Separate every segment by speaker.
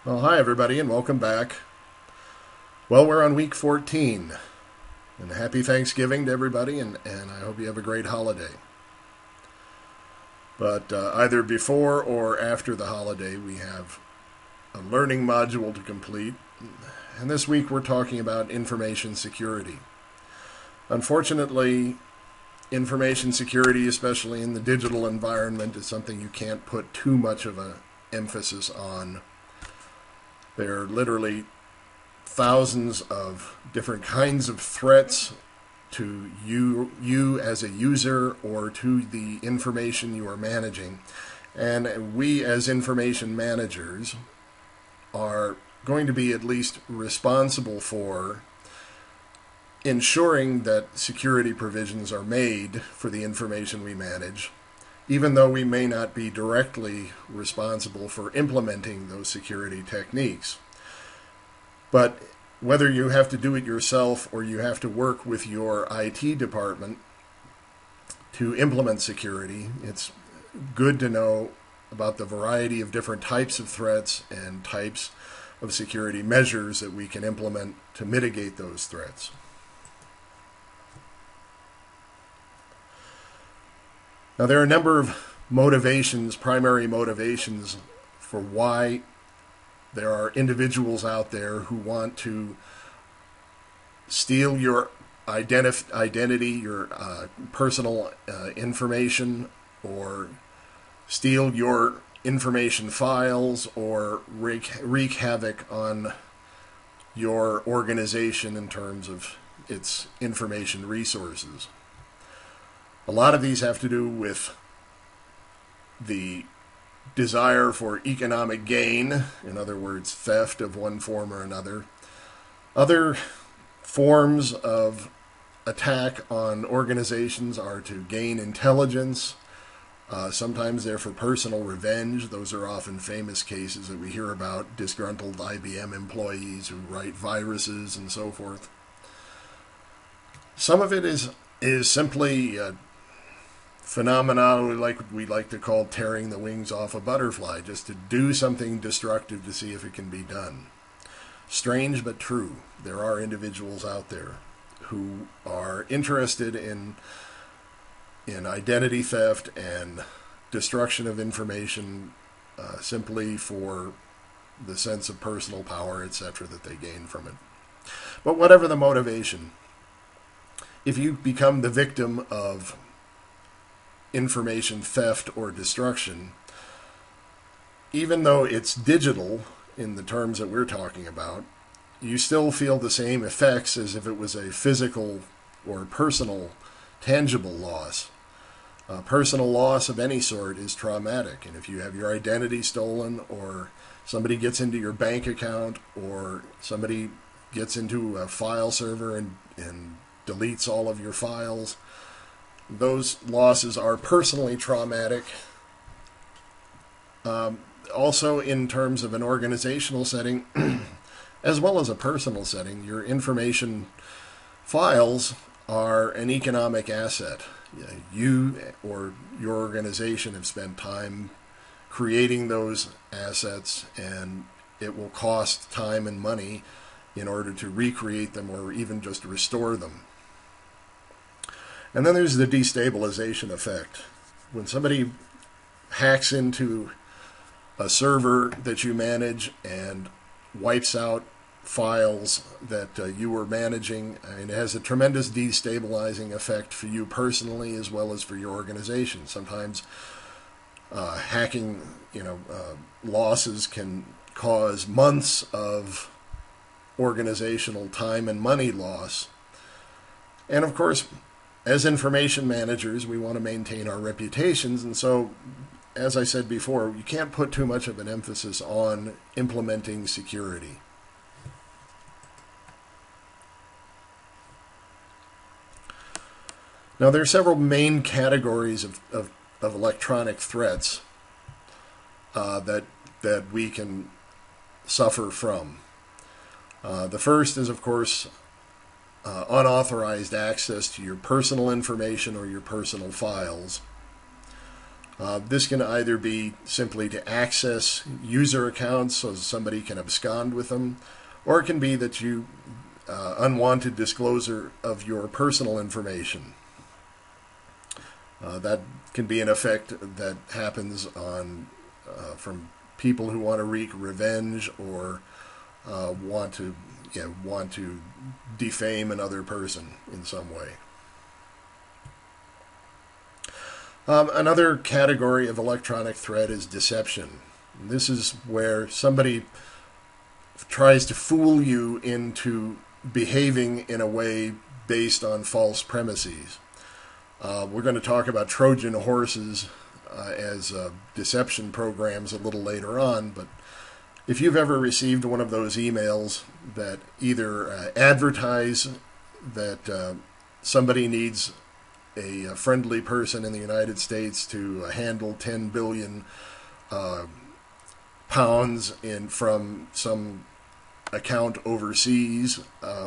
Speaker 1: Well, hi everybody, and welcome back. Well, we're on week 14, and happy Thanksgiving to everybody, and I hope you have a great holiday. But either before or after the holiday, we have a learning module to complete, and this week we're talking about information security. Unfortunately, information security, especially in the digital environment, is something you can't put too much of an emphasis on. There are literally thousands of different kinds of threats to you as a user or to the information you are managing. And we as information managers are going to be at least responsible for ensuring that security provisions are made for the information we manage, even though we may not be directly responsible for implementing those security techniques. But whether you have to do it yourself or you have to work with your IT department to implement security, it's good to know about the variety of different types of threats and types of security measures that we can implement to mitigate those threats. Now, there are a number of motivations, primary motivations, for why there are individuals out there who want to steal your identity, your personal information, or steal your information files, or wreak havoc on your organization in terms of its information resources. A lot of these have to do with the desire for economic gain, in other words, theft of one form or another. Other forms of attack on organizations are to gain intelligence. Sometimes they're for personal revenge. Those are often famous cases that we hear about, disgruntled IBM employees who write viruses and so forth. Some of it is simply phenomena we like to call tearing the wings off a butterfly, just to do something destructive to see if it can be done. Strange but true. There are individuals out there who are interested in identity theft and destruction of information simply for the sense of personal power, etc., that they gain from it. But whatever the motivation, if you become the victim of information theft or destruction, even though it's digital in the terms that we're talking about, you still feel the same effects as if it was a physical or personal, tangible loss. Personal loss of any sort is traumatic, and if you have your identity stolen, or somebody gets into your bank account, or somebody gets into a file server and deletes all of your files, those losses are personally traumatic. Also, in terms of an organizational setting, as well as a personal setting, your information files are an economic asset. You or your organization have spent time creating those assets, and it will cost time and money in order to recreate them or even just restore them. And then there's the destabilization effect. When somebody hacks into a server that you manage and wipes out files that you were managing, it has a tremendous destabilizing effect for you personally as well as for your organization. Sometimes hacking, losses can cause months of organizational time and money loss. And of course, as information managers, we want to maintain our reputations, and so, as I said before, you can't put too much of an emphasis on implementing security. Now, there are several main categories of electronic threats that we can suffer from. The first is, of course, unauthorized access to your personal information or your personal files. This can either be simply to access user accounts so somebody can abscond with them, or it can be that you unwanted disclosure of your personal information. That can be an effect that happens on from people who want to wreak revenge or want to defame another person in some way. Another category of electronic threat is deception. This is where somebody tries to fool you into behaving in a way based on false premises. We're going to talk about Trojan Horses as deception programs a little later on, but if you've ever received one of those emails that either advertise that somebody needs a friendly person in the United States to handle 10 billion pounds from some account overseas,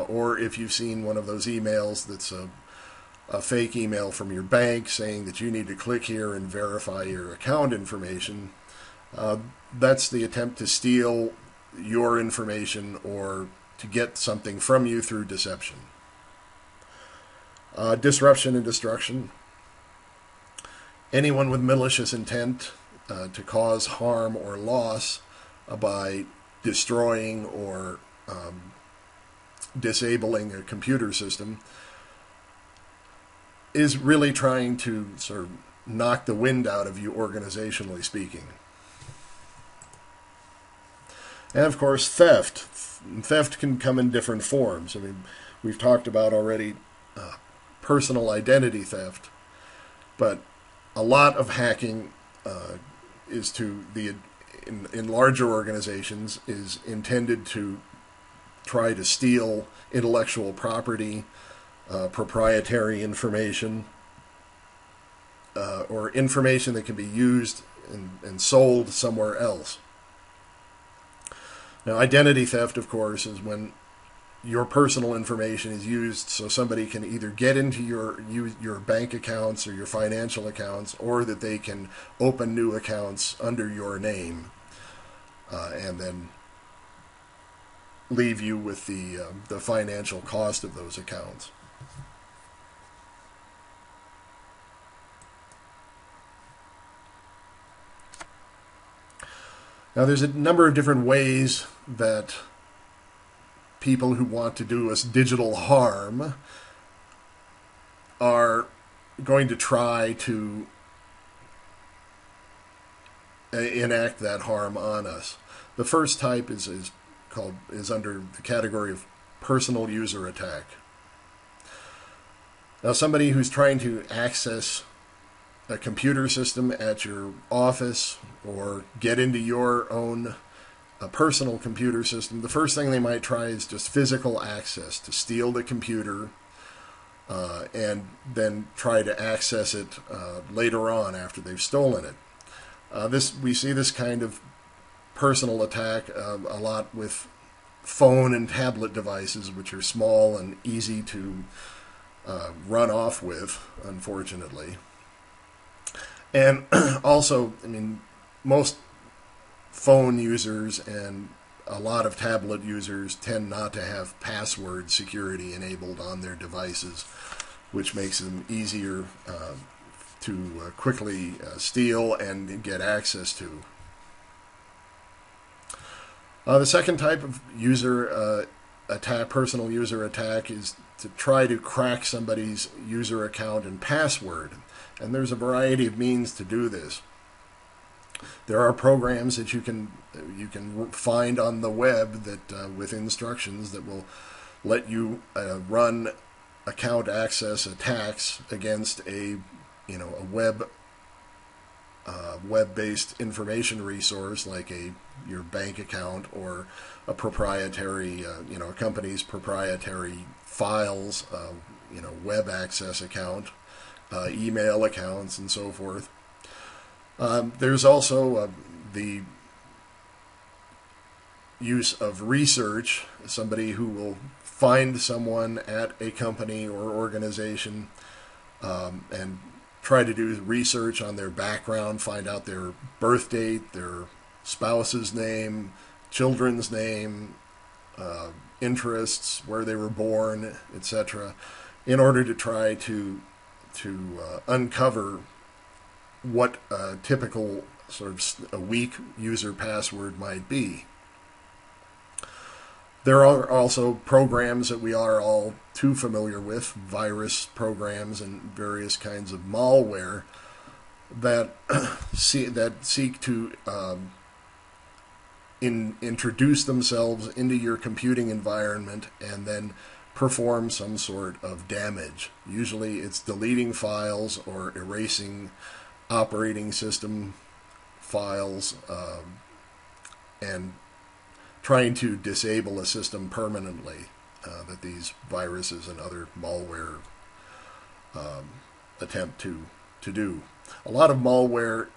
Speaker 1: or if you've seen one of those emails that's a fake email from your bank saying that you need to click here and verify your account information, that's the attempt to steal your information or to get something from you through deception. Disruption and destruction. Anyone with malicious intent to cause harm or loss by destroying or disabling a computer system is really trying to sort of knock the wind out of you, organizationally speaking. And of course, theft. Theft can come in different forms. I mean, we've talked about already personal identity theft, but a lot of hacking is to the in larger organizations is intended to try to steal intellectual property, proprietary information, or information that can be used and sold somewhere else. Now, identity theft, of course, is when your personal information is used so somebody can either get into your bank accounts or your financial accounts, or that they can open new accounts under your name and then leave you with the financial cost of those accounts. Now, there's a number of different ways that people who want to do us digital harm are going to try to enact that harm on us. The first type is under the category of personal user attack. Now, somebody who's trying to access a computer system at your office or get into your own personal computer system, the first thing they might try is just physical access, to steal the computer and then try to access it later on after they've stolen it. We see this kind of personal attack a lot with phone and tablet devices, which are small and easy to run off with, unfortunately. And also, I mean, most phone users and a lot of tablet users tend not to have password security enabled on their devices, which makes them easier to quickly steal and get access to. The second type of user attack, personal user attack, is to try to crack somebody's user account and password. And there's a variety of means to do this. There are programs that you can find on the web that with instructions that will let you run account access attacks against a web-based information resource like your bank account or a proprietary a company's proprietary files, web access account, email accounts, and so forth. There's also the use of research, somebody who will find someone at a company or organization and try to do research on their background, find out their birth date, their spouse's name, children's name, interests, where they were born, etc., in order to try to uncover what a typical sort of a weak user password might be. There are also programs that we are all too familiar with, virus programs and various kinds of malware that seek to introduce themselves into your computing environment and then perform some sort of damage. Usually it's deleting files or erasing operating system files and trying to disable a system permanently that these viruses and other malware attempt to do. A lot of malware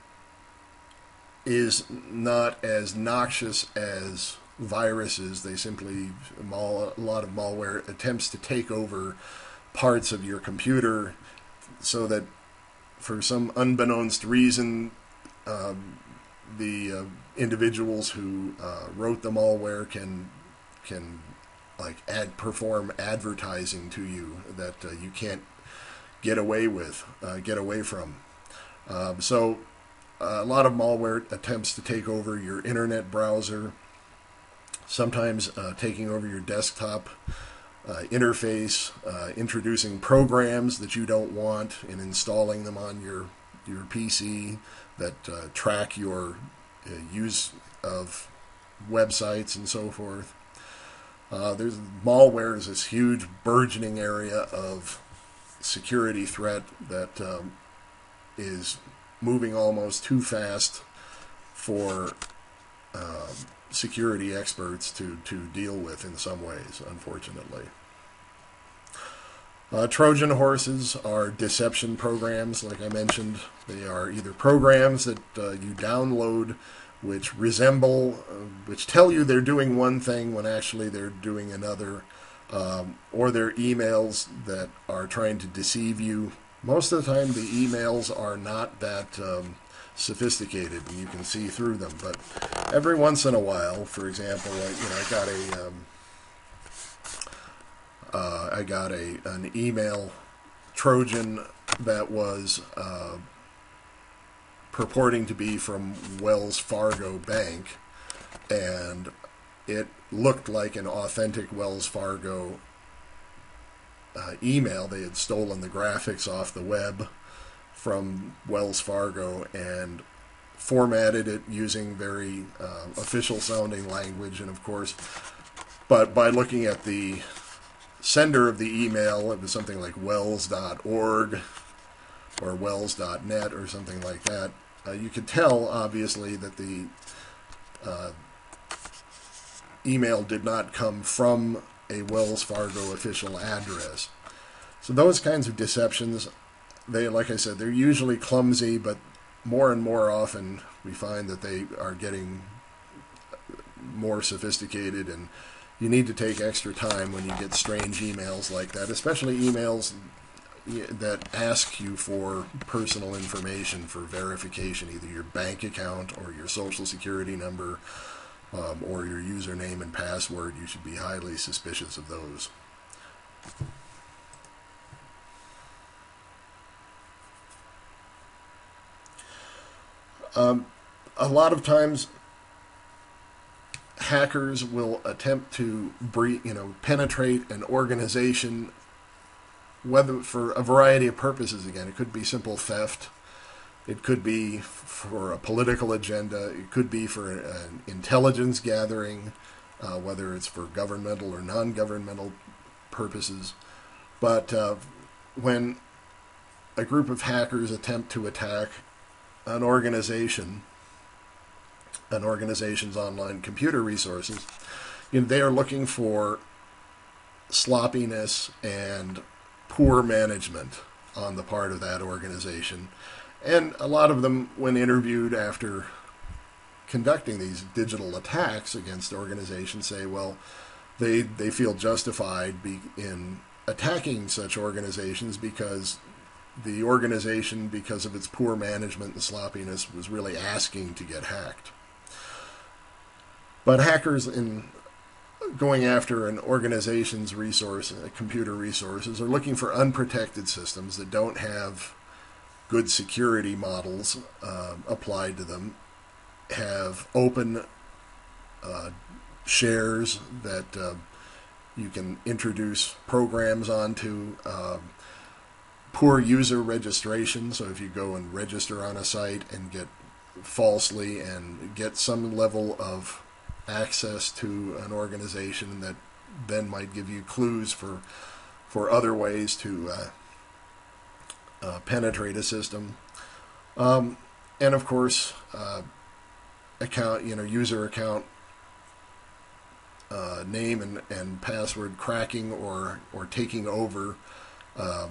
Speaker 1: is not as noxious as viruses. They simply, a lot of malware attempts to take over parts of your computer so that for some unbeknownst reason the individuals who wrote the malware can like perform advertising to you that you can't get away from. So a lot of malware attempts to take over your internet browser, sometimes taking over your desktop interface, introducing programs that you don't want and installing them on your PC that track your use of websites and so forth. Malware is this huge burgeoning area of security threat that is moving almost too fast for security experts to deal with in some ways, unfortunately. Trojan Horses are deception programs, like I mentioned. They are either programs that you download which resemble, which tell you they're doing one thing when actually they're doing another, or they're emails that are trying to deceive you. Most of the time the emails are not that sophisticated and you can see through them, but every once in a while, for example, I got an email Trojan that was purporting to be from Wells Fargo Bank, and it looked like an authentic Wells Fargo email. They had stolen the graphics off the web from Wells Fargo and formatted it using very official sounding language, and of course, but by looking at the sender of the email, it was something like wells.org or wells.net or something like that. You could tell, obviously, that the email did not come from a Wells Fargo official address. So those kinds of deceptions, like I said, they're usually clumsy, but more and more often we find that they are getting more sophisticated, and you need to take extra time when you get strange emails like that, especially emails that ask you for personal information for verification, either your bank account or your social security number or your username and password. You should be highly suspicious of those. A lot of times hackers will attempt to penetrate an organization, whether for a variety of purposes. Again, it could be simple theft, it could be for a political agenda, it could be for an intelligence gathering, whether it's for governmental or non-governmental purposes. But when a group of hackers attempt to attack an organization's online computer resources, they are looking for sloppiness and poor management on the part of that organization. And a lot of them, when interviewed after conducting these digital attacks against organizations, say, well, they feel justified in attacking such organizations because the organization, because of its poor management and sloppiness, was really asking to get hacked. But hackers, in going after an organization's computer resources, are looking for unprotected systems that don't have good security models applied to them, have open shares that you can introduce programs onto, poor user registration. So if you go and register on a site and get falsely and get some level of access to an organization that then might give you clues for other ways to penetrate a system, and of course user account name and password cracking or taking over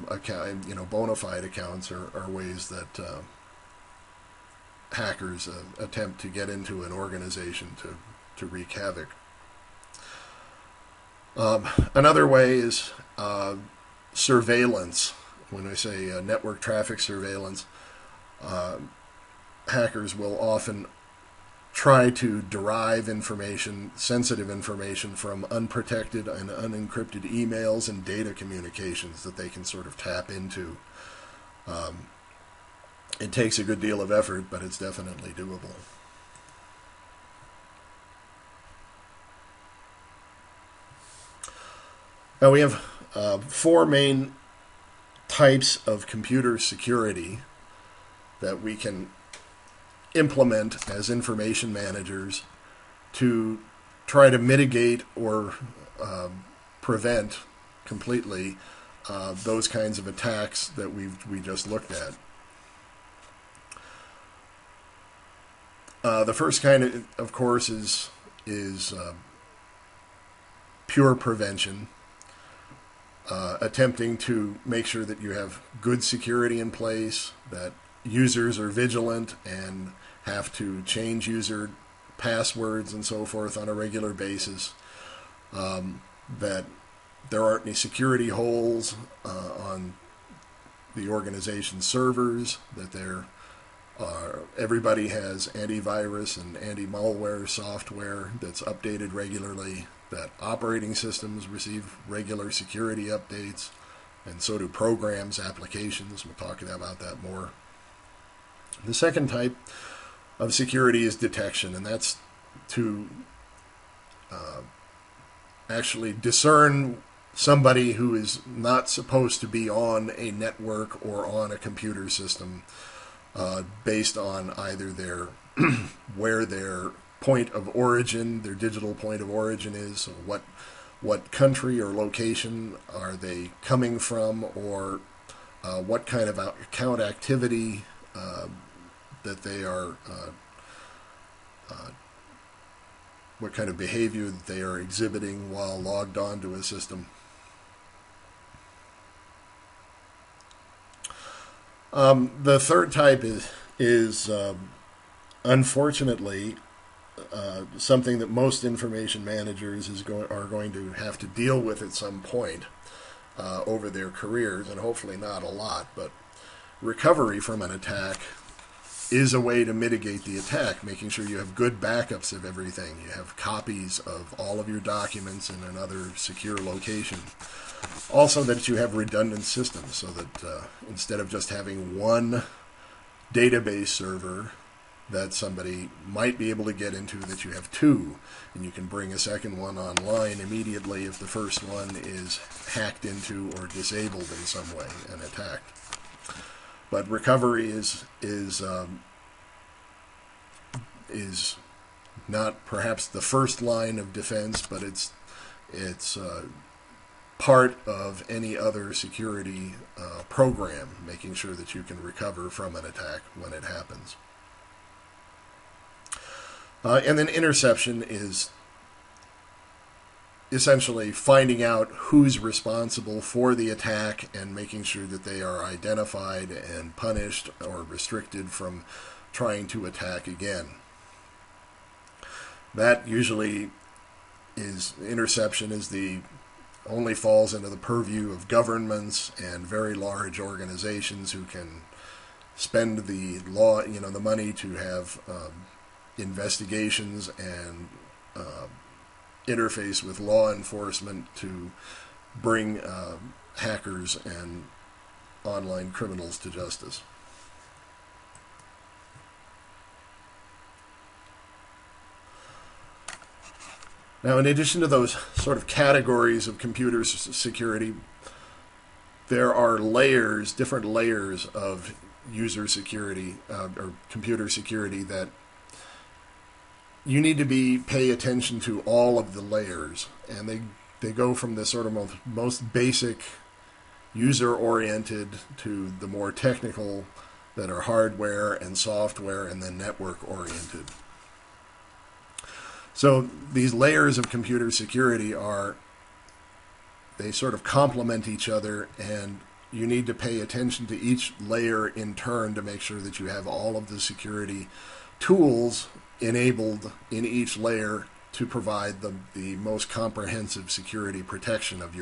Speaker 1: account, bona fide accounts are ways that hackers attempt to get into an organization to wreak havoc. Another way is surveillance. When I say network traffic surveillance, hackers will often try to derive sensitive information from unprotected and unencrypted emails and data communications that they can sort of tap into. It takes a good deal of effort, but it's definitely doable. Now we have 4 main types of computer security that we can implement as information managers to try to mitigate or prevent completely those kinds of attacks that we just looked at. The first kind, of course, is pure prevention. Attempting to make sure that you have good security in place, that users are vigilant and have to change user passwords and so forth on a regular basis, that there aren't any security holes on the organization's servers, that everybody has antivirus and anti-malware software that's updated regularly, that operating systems receive regular security updates, and so do programs, applications. We'll talk about that more. The second type of security is detection, and that's to actually discern somebody who is not supposed to be on a network or on a computer system based on either where their point of origin, their digital point of origin is, so what country or location are they coming from, or what kind of account activity that they are, what kind of behavior that they are exhibiting while logged onto a system. The third type is unfortunately something that most information managers are going to have to deal with at some point over their careers, and hopefully not a lot, but recovery from an attack is a way to mitigate the attack, making sure you have good backups of everything. You have copies of all of your documents in another secure location. Also that you have redundant systems, so that instead of just having one database server that somebody might be able to get into, that you have 2, and you can bring a second one online immediately if the first one is hacked into or disabled in some way and attacked. But recovery is not perhaps the first line of defense, but it's part of any other security program, making sure that you can recover from an attack when it happens. And then interception is essentially finding out who's responsible for the attack and making sure that they are identified and punished or restricted from trying to attack again. That usually interception is the only falls into the purview of governments and very large organizations who can spend the the money to have investigations and interface with law enforcement to bring hackers and online criminals to justice. Now, in addition to those sort of categories of computer security, there are layers, different layers of user security or computer security that you need to pay attention to all of the layers, and they go from the sort of most basic user-oriented to the more technical that are hardware and software and then network-oriented. So these layers of computer security they sort of complement each other, and you need to pay attention to each layer in turn to make sure that you have all of the security tools enabled in each layer to provide the most comprehensive security protection of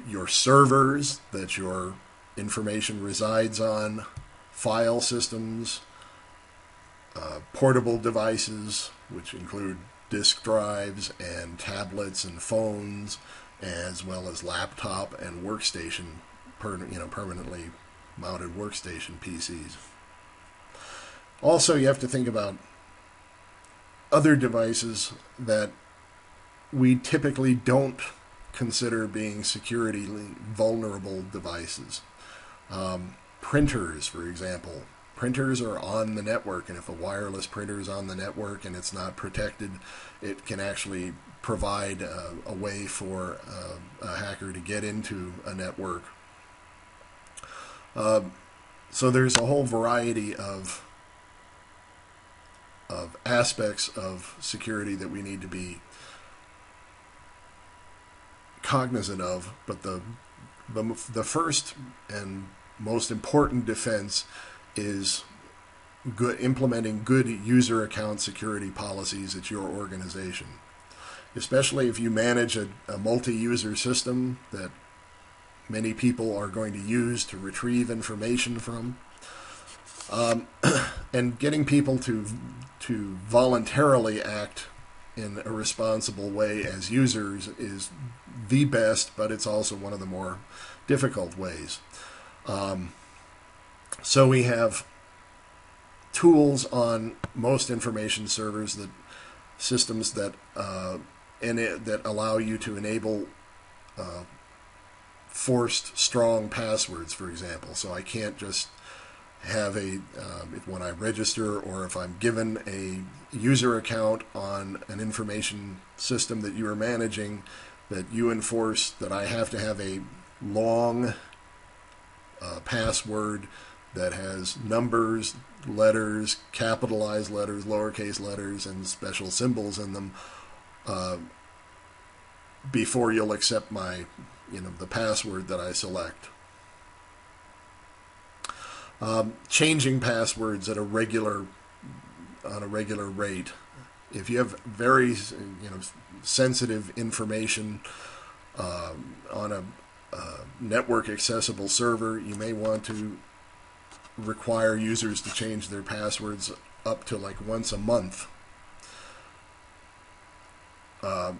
Speaker 1: your servers that your information resides on, file systems, portable devices, which include disk drives and tablets and phones, as well as laptop and workstation, permanently mounted workstation PCs. Also, you have to think about other devices that we typically don't consider being security vulnerable devices. Printers, for example. Printers are on the network, and if a wireless printer is on the network and it's not protected, it can actually provide a way for a hacker to get into a network. So there's a whole variety of aspects of security that we need to be cognizant of, but the first and most important defense is implementing good user account security policies at your organization, especially if you manage a multi-user system that many people are going to use to retrieve information from. And getting people to voluntarily act in a responsible way as users is the best, but it's also one of the more difficult ways. So we have tools on most information servers, systems that allow you to enable forced strong passwords, for example. So I can't just have when I register, or if I'm given a user account on an information system that you are managing, that you enforce that I have to have a long password that has numbers, letters, capitalized letters, lowercase letters, and special symbols in them before you'll accept the password that I select. Changing passwords on a regular rate. If you have very sensitive information on a network accessible server, you may want to require users to change their passwords up to like once a month. At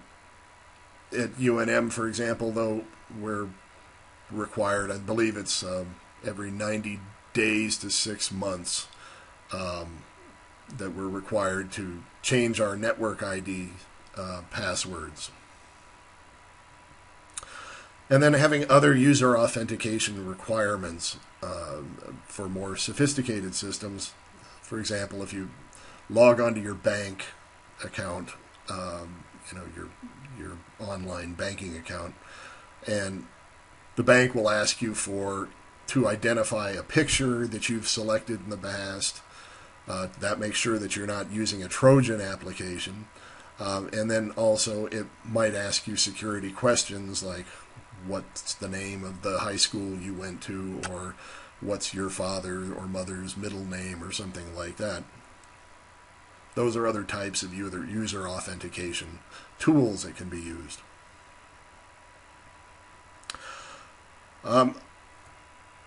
Speaker 1: UNM, for example, though, we're required, I believe it's every 90 days to 6 months that we're required to change our network ID passwords. And then having other user authentication requirements for more sophisticated systems. For example, if you log onto your bank account, your online banking account, and the bank will ask you to identify a picture that you've selected in the past. That makes sure that you're not using a Trojan application. And then also it might ask you security questions like, what's the name of the high school you went to, or what's your father or mother's middle name, or something like that. Those are other types of user authentication tools that can be used.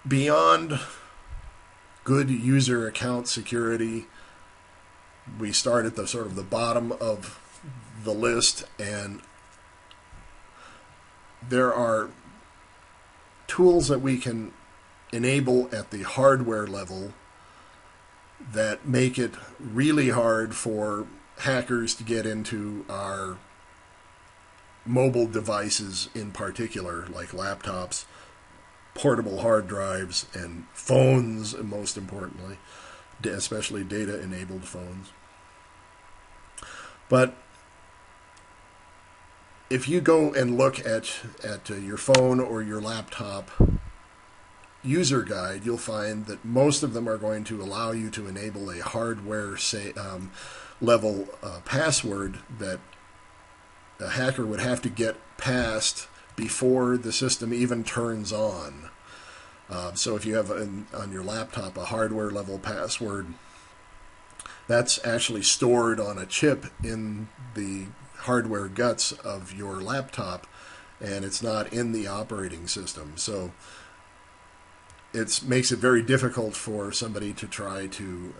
Speaker 1: Beyond good user account security, we start at the sort of the bottom of the list, and there are tools that we can enable at the hardware level that make it really hard for hackers to get into our mobile devices in particular, like laptops, portable hard drives, and phones, most importantly, especially data-enabled phones. But if you go and look at your phone or your laptop user guide, you'll find that most of them are going to allow you to enable a hardware level password that a hacker would have to get past before the system even turns on. So if you have on your laptop a hardware level password, that's actually stored on a chip in the hardware guts of your laptop, and it's not in the operating system. So it makes it very difficult for somebody to try to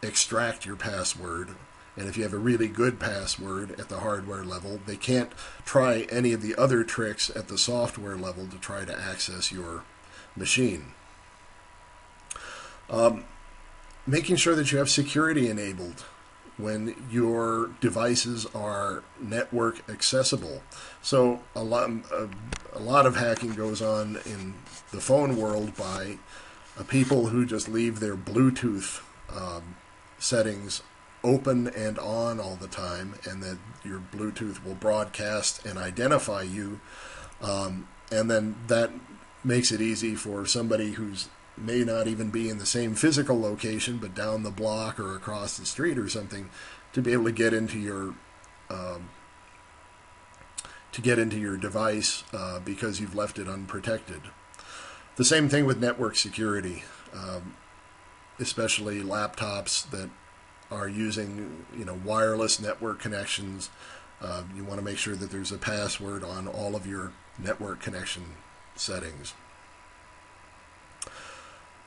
Speaker 1: extract your password. And if you have a really good password at the hardware level, they can't try any of the other tricks at the software level to try to access your machine. Making sure that you have security enabled when your devices are network accessible. So a lot of hacking goes on in the phone world by people who just leave their Bluetooth settings open and on all the time, and that your Bluetooth will broadcast and identify you, and then that makes it easy for somebody who's may not even be in the same physical location, but down the block or across the street or something, to be able to get into your device because you've left it unprotected. The same thing with network security, especially laptops that are using wireless network connections. You want to make sure that there's a password on all of your network connection settings.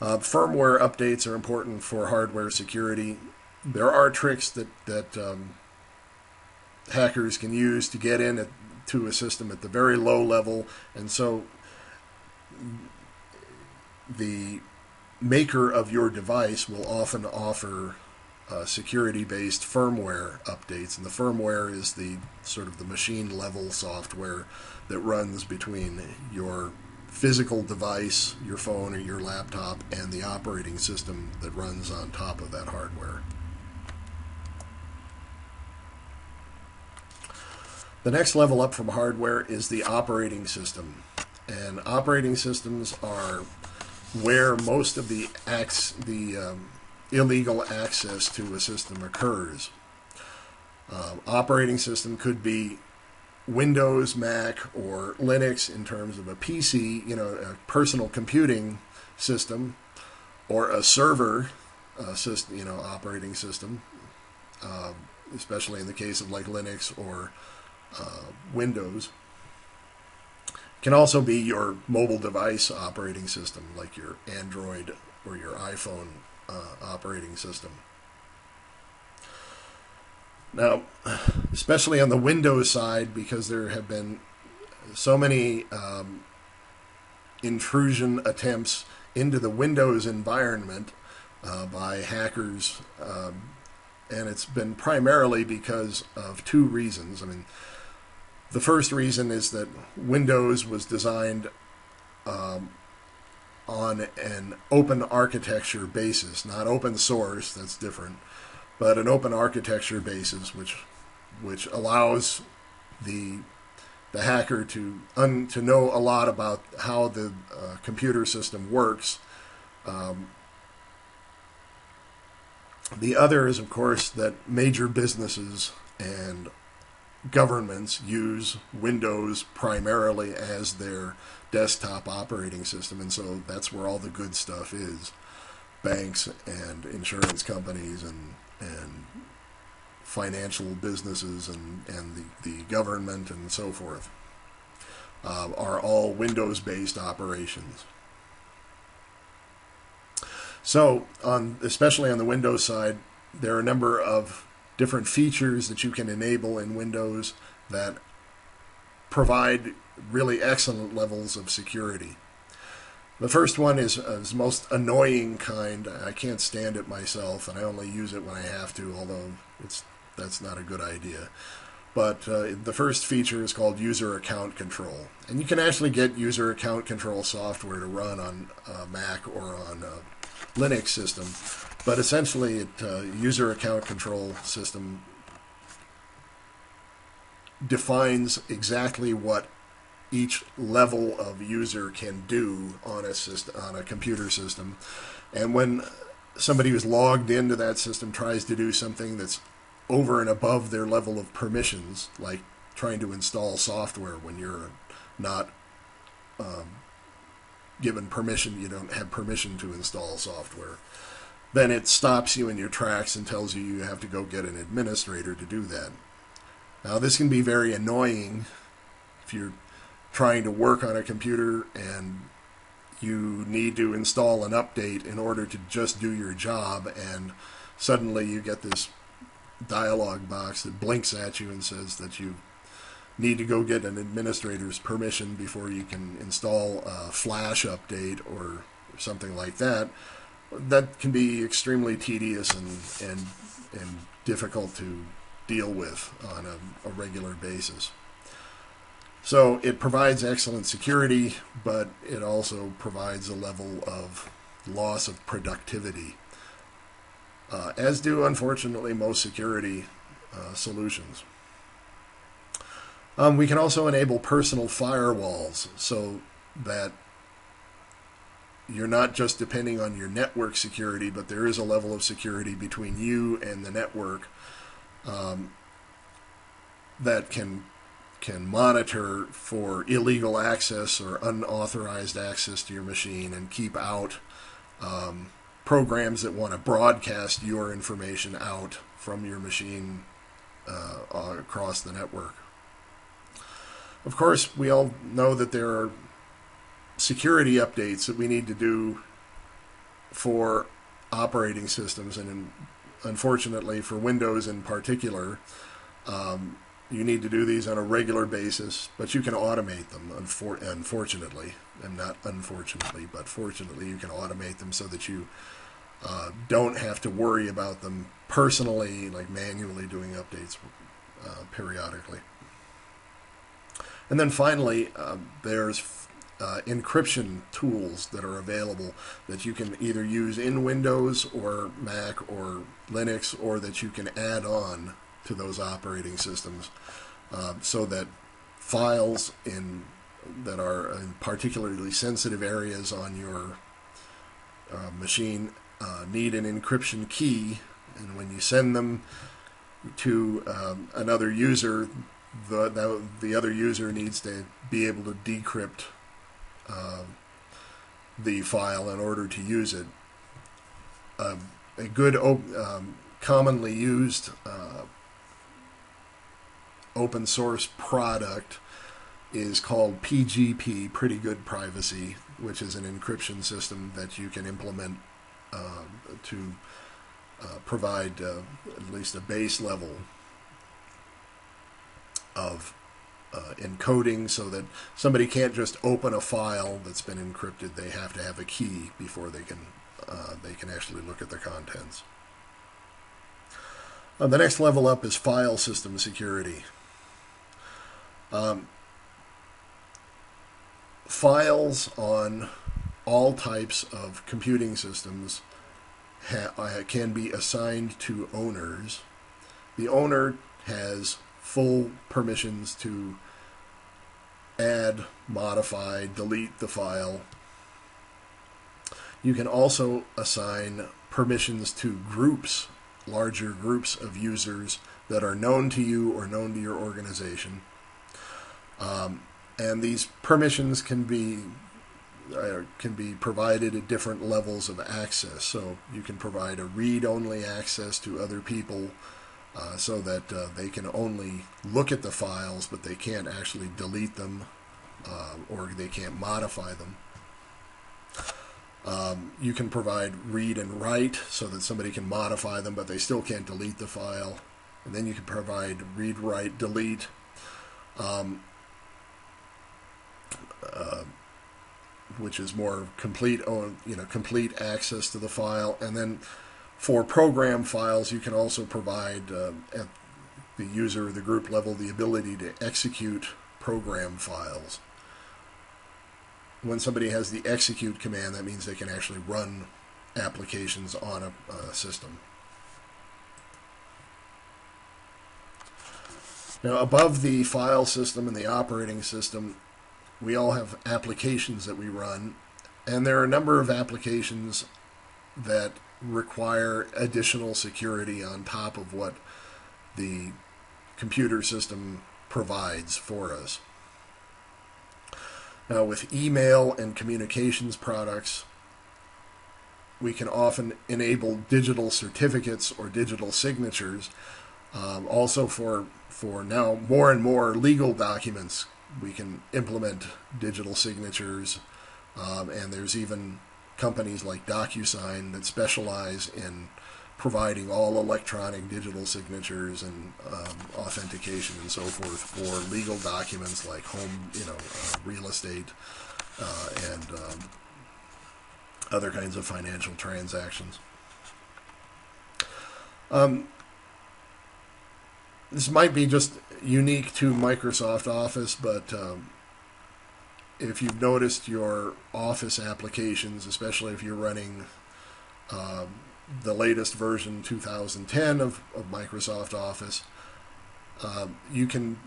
Speaker 1: Firmware updates are important for hardware security. There are tricks that hackers can use to get in to a system at the very low level, and so the maker of your device will often offer security-based firmware updates, and the firmware is the sort of the machine-level software that runs between your physical device, your phone or your laptop, and the operating system that runs on top of that hardware. The next level up from hardware is the operating system, and operating systems are where most of the illegal access to a system occurs. Operating system could be Windows, Mac, or Linux in terms of a PC, a personal computing system, or a server system, operating system, especially in the case of like Linux or Windows. It can also be your mobile device operating system, like your Android or your iPhone operating system. Now, especially on the Windows side, because there have been so many intrusion attempts into the Windows environment by hackers, and it's been primarily because of two reasons. I mean, the first reason is that Windows was designed on an open architecture basis, not open source, that's different, but an open architecture basis, which allows the hacker to know a lot about how the computer system works. The other is, of course, that major businesses and governments use Windows primarily as their desktop operating system, and so that's where all the good stuff is. Banks and insurance companies and financial businesses and the government and so forth. are all Windows-based operations. So, especially on the Windows side, there are a number of different features that you can enable in Windows that provide really excellent levels of security. The first one is most annoying kind. I can't stand it myself, and I only use it when I have to, although that's not a good idea. But the first feature is called user account control. And you can actually get user account control software to run on Mac or on a Linux system. But essentially, user account control system defines exactly what each level of user can do on a computer system. And when somebody who's logged into that system tries to do something that's over and above their level of permissions, like trying to install software when you're not given permission, you don't have permission to install software, then it stops you in your tracks and tells you you have to go get an administrator to do that. Now, this can be very annoying if you're trying to work on a computer and you need to install an update in order to just do your job, and suddenly you get this dialog box that blinks at you and says that you need to go get an administrator's permission before you can install a Flash update or something like that. That can be extremely tedious and difficult to deal with on a regular basis. So it provides excellent security, but it also provides a level of loss of productivity, as do, unfortunately, most security solutions. We can also enable personal firewalls so that you're not just depending on your network security, but there is a level of security between you and the network that can monitor for illegal access or unauthorized access to your machine and keep out programs that want to broadcast your information out from your machine across the network. Of course, we all know that there are security updates that we need to do for operating systems, and unfortunately for Windows in particular, you need to do these on a regular basis, but you can automate them, unfortunately. And not unfortunately, but fortunately, you can automate them so that you don't have to worry about them personally, like manually doing updates periodically. And then finally, there's encryption tools that are available that you can either use in Windows or Mac or Linux, or that you can add on to those operating systems, so that files that are in particularly sensitive areas on your machine need an encryption key, and when you send them to another user, the other user needs to be able to decrypt the file in order to use it. A good commonly used open source product is called PGP, Pretty Good Privacy, which is an encryption system that you can implement to provide at least a base level of encoding, so that somebody can't just open a file that's been encrypted. They have to have a key before they can actually look at the contents. The next level up is file system security. Files on all types of computing systems can be assigned to owners. The owner has full permissions to add, modify, delete the file. You can also assign permissions to groups, larger groups of users that are known to you or known to your organization. And these permissions can be provided at different levels of access. So you can provide a read-only access to other people, so that they can only look at the files, but they can't actually delete them. or they can't modify them. You can provide read and write so that somebody can modify them, but they still can't delete the file. And then you can provide read, write, delete, which is more complete, complete access to the file. And then for program files, you can also provide at the user or the group level the ability to execute program files. When somebody has the execute command, that means they can actually run applications on a system. Now, above the file system and the operating system, we all have applications that we run, and there are a number of applications that require additional security on top of what the computer system provides for us. Now, with email and communications products, we can often enable digital certificates or digital signatures. Also for now more and more legal documents, we can implement digital signatures, and there's even companies like DocuSign that specialize in providing all electronic digital signatures and authentication and so forth for legal documents like home, real estate, and other kinds of financial transactions. This might be just unique to Microsoft Office, but if you've noticed your Office applications, especially if you're running the latest version 2010 of Microsoft Office, you can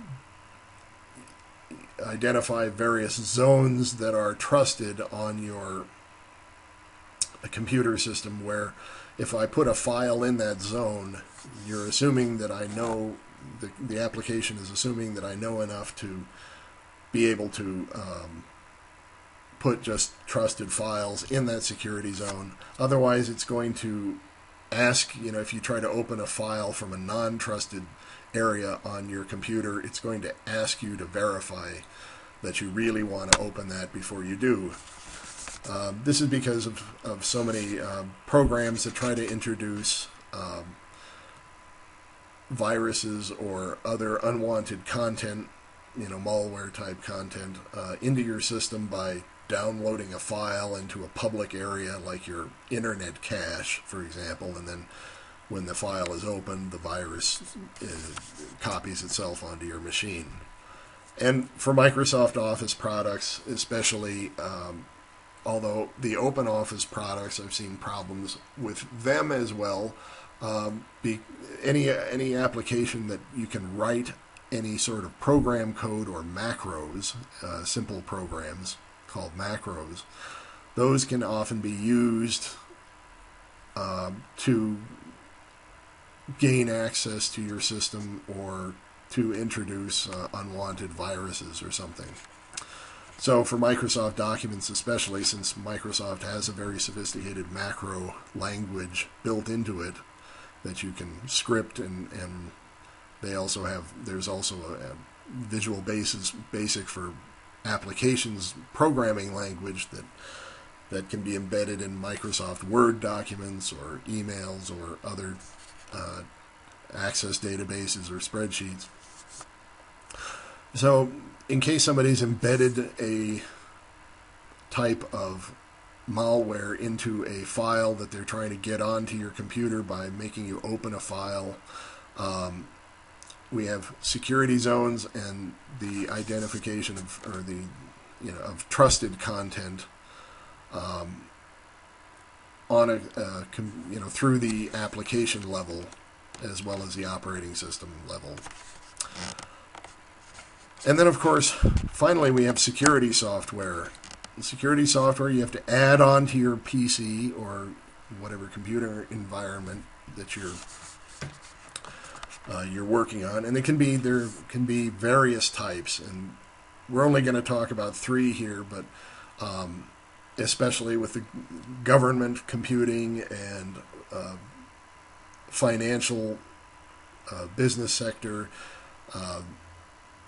Speaker 1: identify various zones that are trusted on your computer system, where if I put a file in that zone, you're assuming that I know, the application is assuming that I know enough to be able to put just trusted files in that security zone. Otherwise, it's going to ask, if you try to open a file from a non-trusted area on your computer, it's going to ask you to verify that you really want to open that before you do. This is because of so many programs that try to introduce viruses or other unwanted content, malware type content, into your system by downloading a file into a public area like your internet cache, for example, and then when the file is opened, the virus copies itself onto your machine. And for Microsoft Office products, especially, although the Open Office products, I've seen problems with them as well. Any application that you can write any sort of program code or macros, simple programs called macros, those can often be used to gain access to your system or to introduce unwanted viruses or something. So for Microsoft Documents especially, since Microsoft has a very sophisticated macro language built into it that you can script, and there's also a Visual Basic for applications programming language that can be embedded in Microsoft Word documents or emails or other access databases or spreadsheets. So in case somebody's embedded a type of malware into a file that they're trying to get onto your computer by making you open a file, we have security zones and the identification of trusted content on through the application level as well as the operating system level. And then, of course, finally we have security software. Security software you have to add on to your PC or whatever computer environment that you're working on, and there can be various types, and we're only going to talk about 3 here, but especially with the government computing and financial business sector,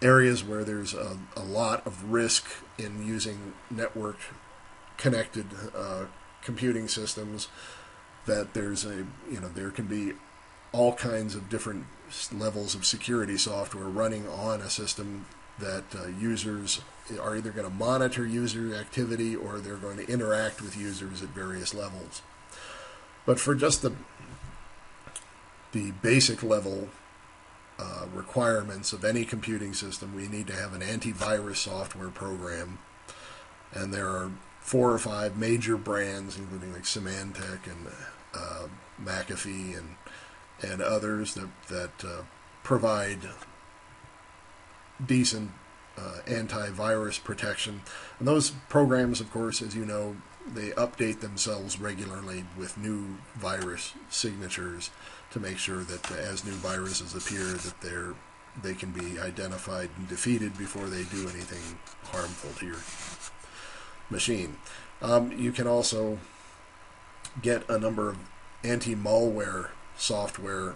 Speaker 1: areas where there's a lot of risk in using network connected computing systems, that there's there can be all kinds of different levels of security software running on a system that users are either going to monitor user activity or they're going to interact with users at various levels. But for just the basic level requirements of any computing system, we need to have an antivirus software program, and there are 4 or 5 major brands, including like Symantec and McAfee and others that provide decent antivirus protection. And those programs, of course, as you know, they update themselves regularly with new virus signatures to make sure that as new viruses appear, that they can be identified and defeated before they do anything harmful to your machine. You can also get a number of anti-malware software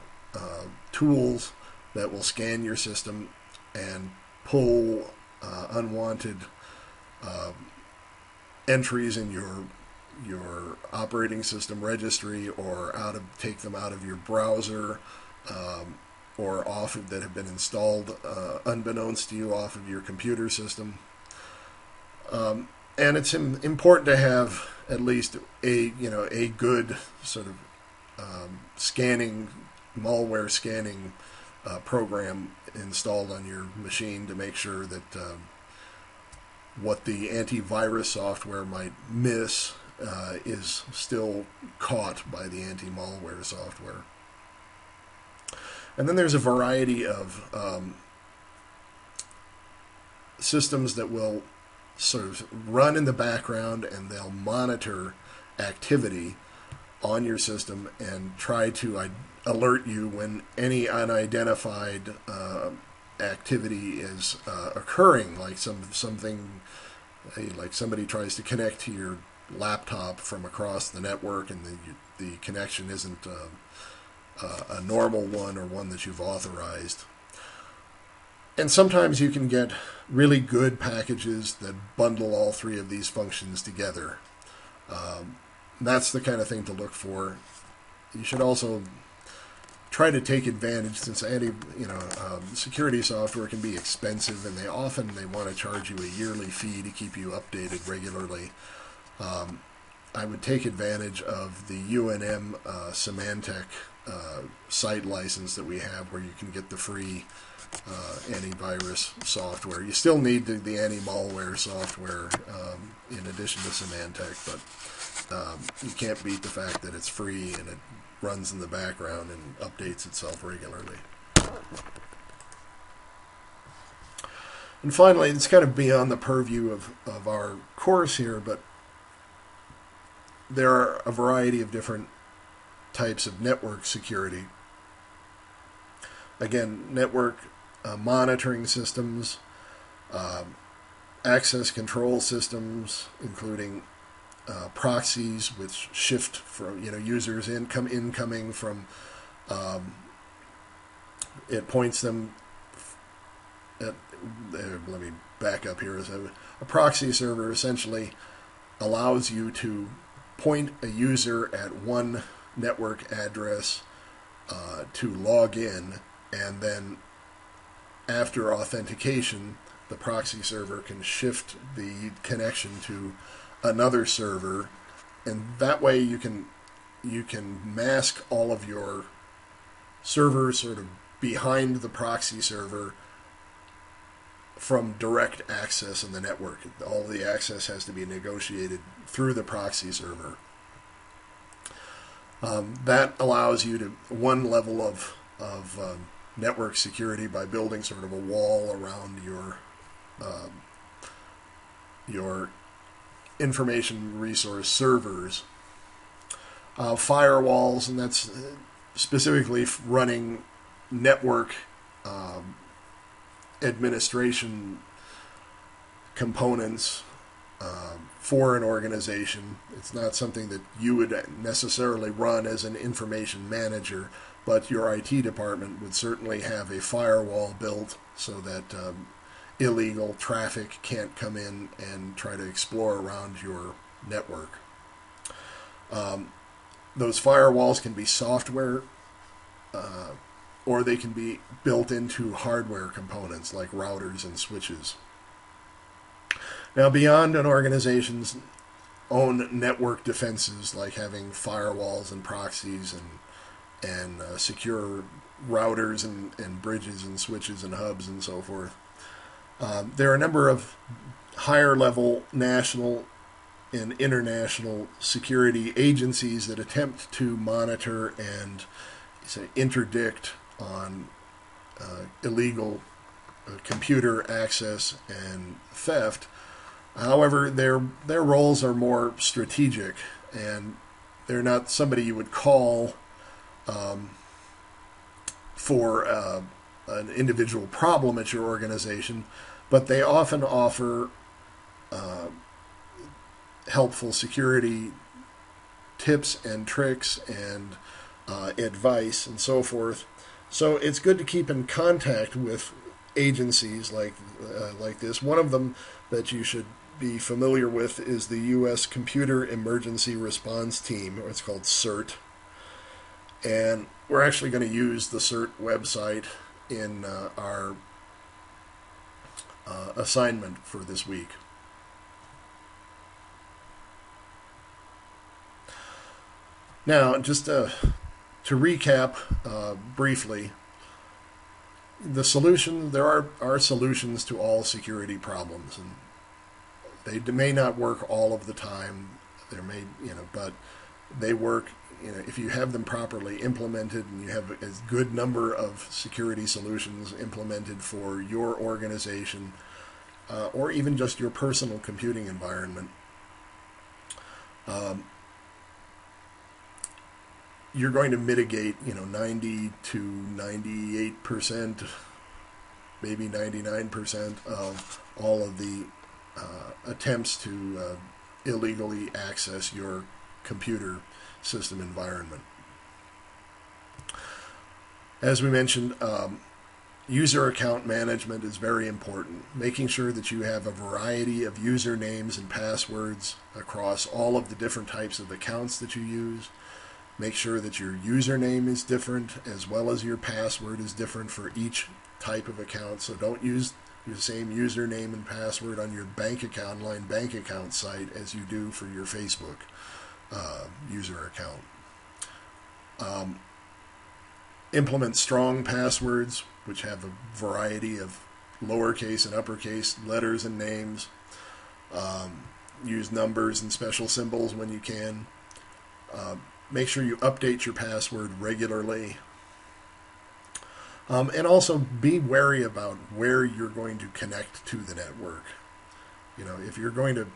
Speaker 1: tools that will scan your system and pull unwanted entries in your operating system registry, or take them out of your browser, or off that have been installed unbeknownst to you off of your computer system. And it's important to have at least a good sort of malware scanning program installed on your machine to make sure that what the antivirus software might miss is still caught by the anti-malware software. And then there's a variety of systems that will sort of run in the background, and they'll monitor activity on your system and try to alert you when any unidentified activity is occurring, like something like somebody tries to connect to your laptop from across the network, and the connection isn't a normal one or one that you've authorized. And sometimes you can get really good packages that bundle all 3 of these functions together. That's the kind of thing to look for. You should also try to take advantage, since security software can be expensive, and they want to charge you a yearly fee to keep you updated regularly. I would take advantage of the UNM Symantec site license that we have, where you can get the free antivirus software. You still need the anti-malware software in addition to Symantec, but you can't beat the fact that it's free and it runs in the background and updates itself regularly. And finally, it's kind of beyond the purview of our course here, but there are a variety of different types of network security. Again, network monitoring systems, access control systems, including proxies, which shift from users incoming from. It points them at. Let me back up here. A proxy server essentially allows you to point a user at one network address to log in, and then after authentication, the proxy server can shift the connection to another server, and that way you can mask all of your servers sort of behind the proxy server from direct access in the network. All the access has to be negotiated through the proxy server. That allows you to one level of network security by building sort of a wall around your information resource servers. Firewalls, and that's specifically running network administration components for an organization. It's not something that you would necessarily run as an information manager, but your IT department would certainly have a firewall built so that illegal traffic can't come in and try to explore around your network. Those firewalls can be software, or they can be built into hardware components like routers and switches. Now, beyond an organization's own network defenses, like having firewalls and proxies and secure routers and bridges and switches and hubs and so forth, there are a number of higher level national and international security agencies that attempt to monitor and interdict on illegal computer access and theft. However, their roles are more strategic, and they're not somebody you would call for an individual problem at your organization, but they often offer helpful security tips and tricks and advice and so forth. So it's good to keep in contact with agencies like this. One of them that you should be familiar with is the U.S. Computer Emergency Response Team, or it's called CERT. And we're actually going to use the CERT website in our assignment for this week. Now, just to recap briefly, the solution, there are solutions to all security problems, and they may not work all of the time. There may, but they work, if you have them properly implemented and you have a good number of security solutions implemented for your organization, or even just your personal computing environment. You're going to mitigate, 90 to 98%, maybe 99% of all of the attempts to illegally access your computer system environment. As we mentioned, user account management is very important. Making sure that you have a variety of usernames and passwords across all of the different types of accounts that you use. Make sure that your username is different as well as your password is different for each type of account. So don't use your same username and password on your bank account, online bank account site as you do for your Facebook user account. Implement strong passwords, which have a variety of lowercase and uppercase letters and names. Use numbers and special symbols when you can. Make sure you update your password regularly. And also be wary about where you're going to connect to the network. If you're going to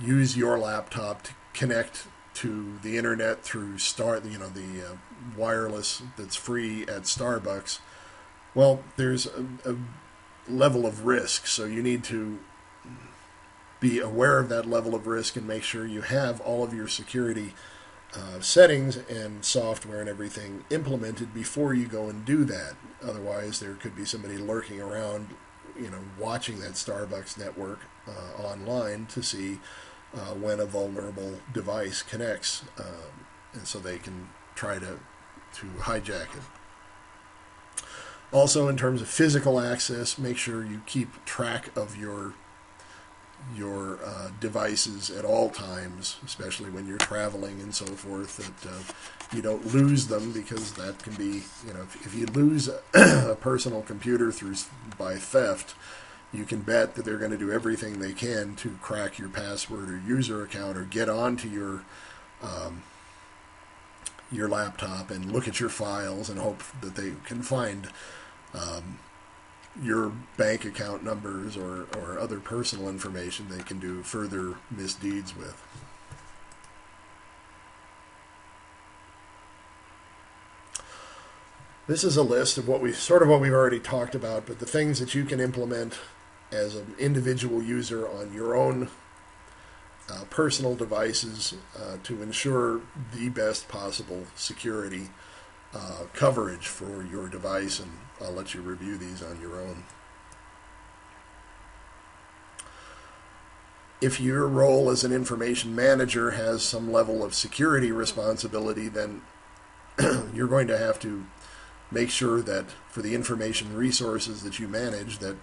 Speaker 1: use your laptop to connect to the internet through the wireless that's free at Starbucks, well, there's a level of risk, so you need to be aware of that level of risk and make sure you have all of your security settings and software and everything implemented before you go and do that. Otherwise, there could be somebody lurking around, watching that Starbucks network online to see when a vulnerable device connects, and so they can try to hijack it. Also, in terms of physical access, make sure you keep track of your devices at all times, especially when you're traveling and so forth, that you don't lose them, because that can be, if you lose a personal computer by theft, you can bet that they're going to do everything they can to crack your password or user account or get onto your laptop and look at your files and hope that they can find your bank account numbers or other personal information they can do further misdeeds with. This is a list of what we've already talked about, but the things that you can implement as an individual user on your own personal devices to ensure the best possible security coverage for your device, and I'll let you review these on your own. If your role as an information manager has some level of security responsibility, then you're going to have to make sure that for the information resources that you manage, that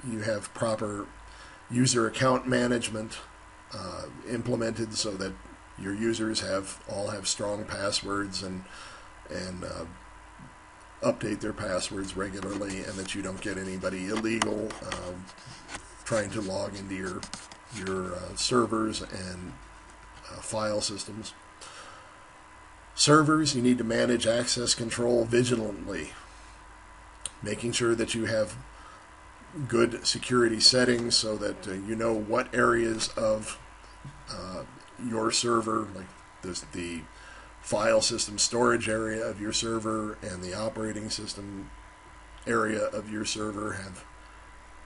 Speaker 1: you have proper user account management implemented so that your users all have strong passwords and update their passwords regularly, and that you don't get anybody illegal trying to log into your servers and file systems. Servers, you need to manage access control vigilantly, making sure that you have good security settings so that you know what areas of your server, like the file system storage area of your server and the operating system area of your server, have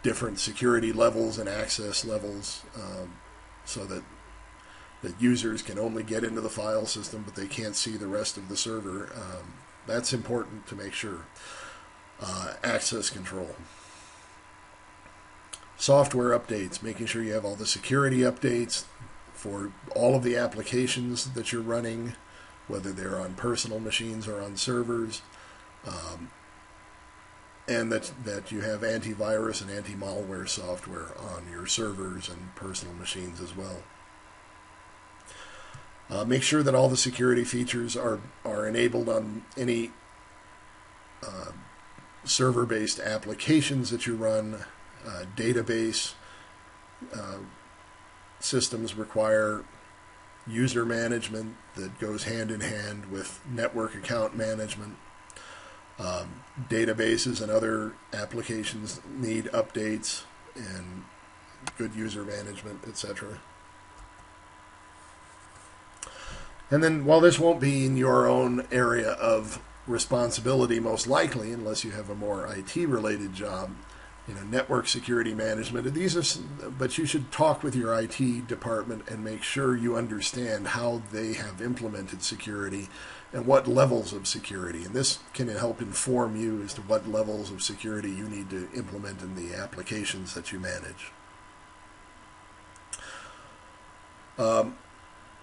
Speaker 1: different security levels and access levels, so that users can only get into the file system, but they can't see the rest of the server. That's important to make sure. Access control. Software updates, making sure you have all the security updates for all of the applications that you're running, whether they're on personal machines or on servers, and that you have antivirus and anti-malware software on your servers and personal machines as well. Make sure that all the security features are enabled on any server-based applications that you run. Database systems require user management that goes hand in hand with network account management. Databases and other applications need updates and good user management, etc. And then, while this won't be in your own area of responsibility, most likely, unless you have a more IT-related job, network security management. But you should talk with your IT department and make sure you understand how they have implemented security and what levels of security. And this can help inform you as to what levels of security you need to implement in the applications that you manage.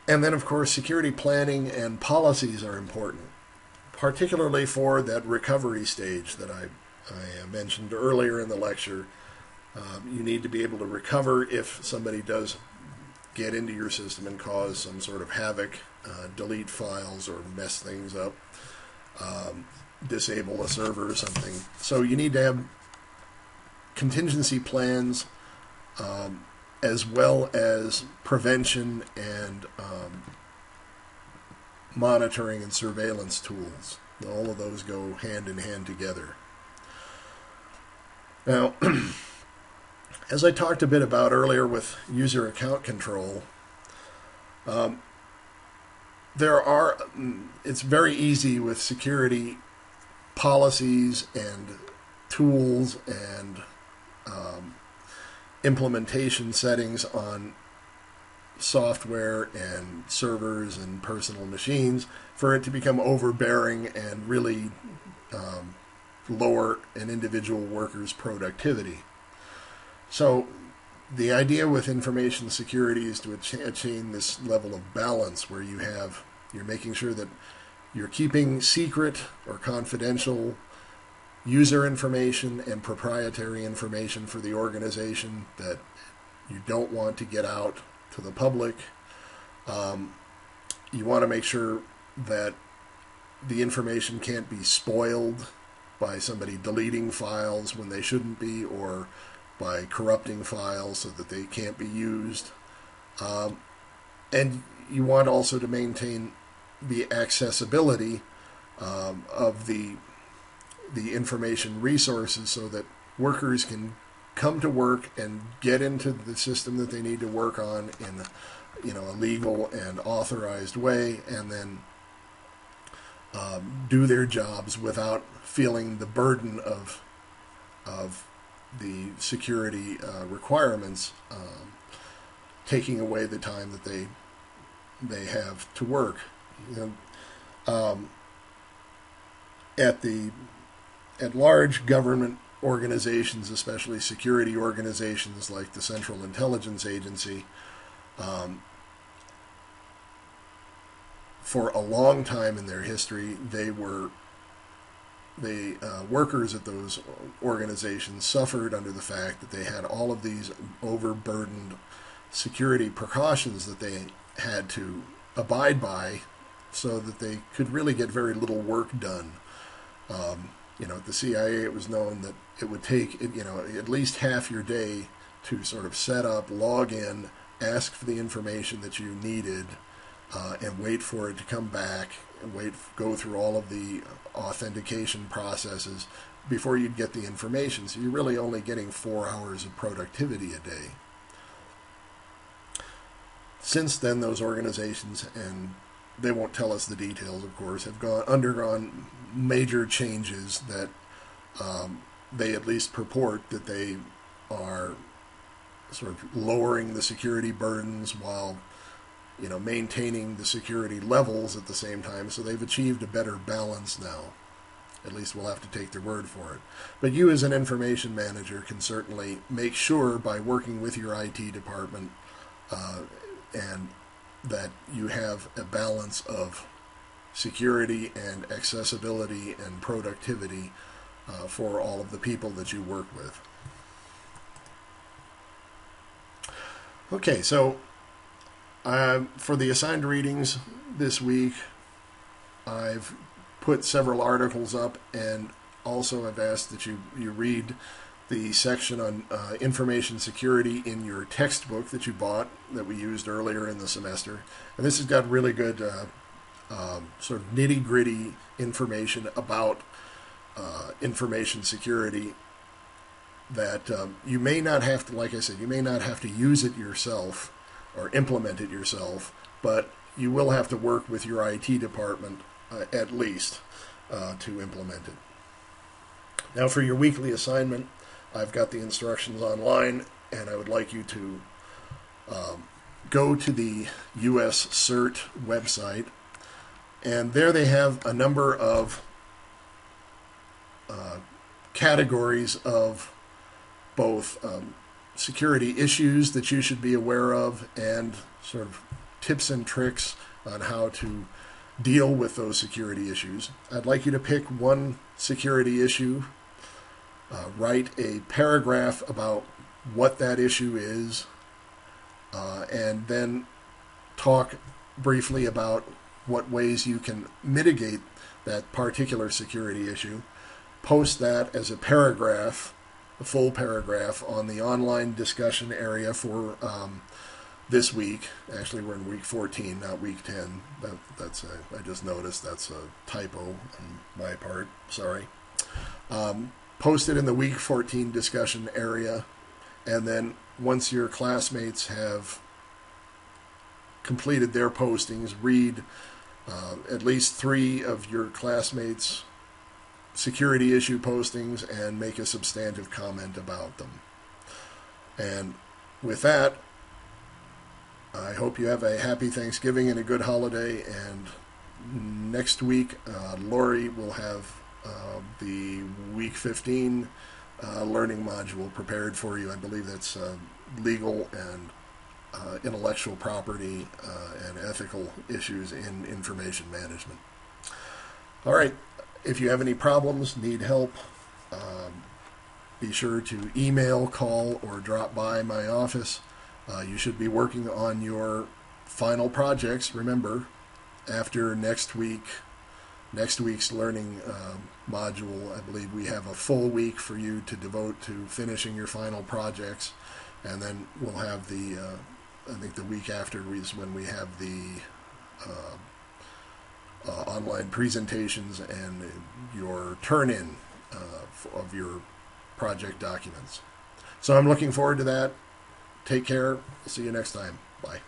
Speaker 1: And then, of course, security planning and policies are important, particularly for that recovery stage that I mentioned earlier in the lecture. You need to be able to recover if somebody does get into your system and cause some sort of havoc, delete files or mess things up, disable a server or something. So you need to have contingency plans, as well as prevention and monitoring and surveillance tools. All of those go hand in hand together. Now, as I talked a bit about earlier with user account control, it's very easy with security policies and tools and implementation settings on software and servers and personal machines for it to become overbearing and really lower an individual worker's productivity. So the idea with information security is to attain this level of balance where you're making sure that you're keeping secret or confidential user information and proprietary information for the organization that you don't want to get out to the public. You want to make sure that the information can't be spoiled by somebody deleting files when they shouldn't be, or by corrupting files so that they can't be used. And you want also to maintain the accessibility of the information resources so that workers can come to work and get into the system that they need to work on in a legal and authorized way, and then do their jobs without feeling the burden of the security requirements taking away the time that they have to work. at large government organizations, especially security organizations like the Central Intelligence Agency, for a long time in their history, the workers at those organizations suffered under the fact that they had all of these overburdened security precautions that they had to abide by, so that they could really get very little work done. At the CIA, it was known that it would take at least half your day to sort of set up, log in, ask for the information that you needed, and wait for it to come back, and go through all of the authentication processes before you'd get the information. So you're really only getting 4 hours of productivity a day. Since then, those organizations, and they won't tell us the details, of course, have undergone major changes that they at least purport that they are sort of lowering the security burdens while maintaining the security levels at the same time. So they've achieved a better balance now. At least we'll have to take their word for it. But you as an information manager can certainly make sure by working with your IT department and that you have a balance of security and accessibility and productivity for all of the people that you work with. Okay, so for the assigned readings this week, I've put several articles up, and also I've asked that you read the section on information security in your textbook that you bought, that we used earlier in the semester. And this has got really good sort of nitty-gritty information about information security that you may not have to, like I said, you may not have to use it yourself or implement it yourself, but you will have to work with your IT department at least to implement it. Now for your weekly assignment, I've got the instructions online, and I would like you to go to the US CERT website, and there they have a number of categories of both security issues that you should be aware of and sort of tips and tricks on how to deal with those security issues. I'd like you to pick one security issue, write a paragraph about what that issue is, and then talk briefly about what ways you can mitigate that particular security issue. Post that as a paragraph, a full paragraph, on the online discussion area for this week. Actually, we're in week 14, not week 10. I just noticed that's a typo on my part. Sorry. Post it in the week 14 discussion area, and then once your classmates have completed their postings, read at least 3 of your classmates' security issue postings and make a substantive comment about them. And with that, I hope you have a happy Thanksgiving and a good holiday. And next week, Lori will have the week 15 learning module prepared for you. I believe that's legal and intellectual property and ethical issues in information management. All right. If you have any problems, need help, be sure to email, call, or drop by my office. You should be working on your final projects. Remember, after next week's learning module, I believe we have a full week for you to devote to finishing your final projects, and then we'll have I think the week after is when we have the online presentations and your turn-in of your project documents. So I'm looking forward to that. Take care. See you next time. Bye.